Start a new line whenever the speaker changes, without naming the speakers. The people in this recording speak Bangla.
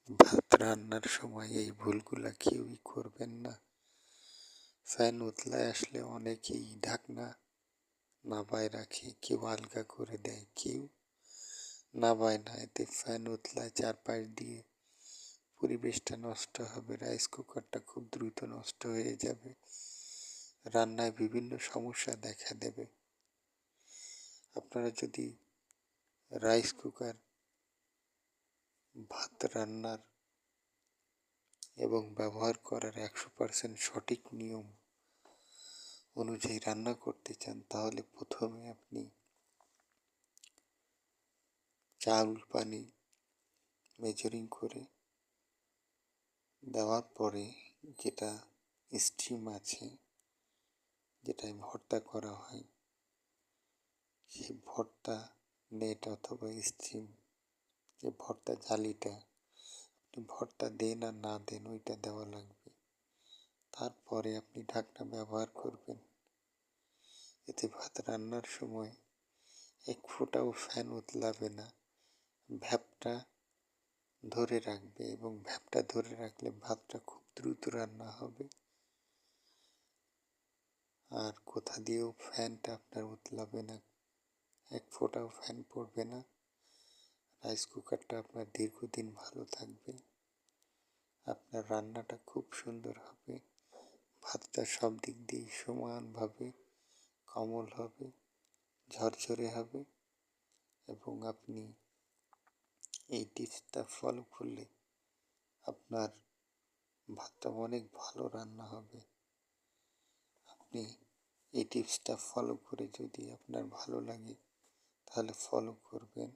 ভাত রান্নার সময় এই ভুলগুলা কেউই করবেন না। ফ্যান উতলায় আসলে অনেকেই ঢাকনা নামায় রাখে, কেউ আলগা করে দেয়, কেউ নামায় না। এতে ফ্যান উতলায় চারপাশ দিয়ে পরিবেশটা নষ্ট হবে, রাইস কুকারটা খুব দ্রুত নষ্ট হয়ে যাবে, রান্নায় বিভিন্ন সমস্যা দেখা দেবে। আপনারা যদি রাইস কুকার ভাত রান্নার এবং ব্যবহার করার 100% সঠিক নিয়ম অনুযায়ী রান্না করতে চান, তাহলে প্রথমে আপনি চাউল পানি মেজারিং করে দেওয়ার পরে যেটা স্টিম আছে, যেটায় ভর্তা করা হয়, সেই ভর্তা নেট অথবা স্টিম যে ভর্তা জালিটা, আপনি ভর্তা দেন আর না দেন ওইটা দেওয়া লাগবে। তারপরে আপনি ঢাকনা ব্যবহার করবেন। এতে ভাত রান্নার সময় এক ফোঁটাও ফ্যান উতলাবে না, ভ্যাপটা ধরে রাখবে এবং ভ্যাপটা ধরে রাখলে ভাতটা খুব দ্রুত রান্না হবে। আর কোথা দিয়েও ফ্যানটা আপনার উতলাবে না, এক ফোঁটাও ফ্যান পড়বে না। রাইস কুকারটা আপনার দীর্ঘদিন ভালো থাকবে, আপনার রান্নাটা খুব সুন্দর হবে, ভাতটা সব দিক দিয়ে সমানভাবে কোমল হবে, ঝরঝরে হবে। এবং আপনি এই টিপসটা ফলো করলে আপনার ভাতটা অনেক ভালো রান্না হবে। আপনি এই টিপসটা ফলো করে যদি আপনার ভালো লাগে তাহলে ফলো করবেন।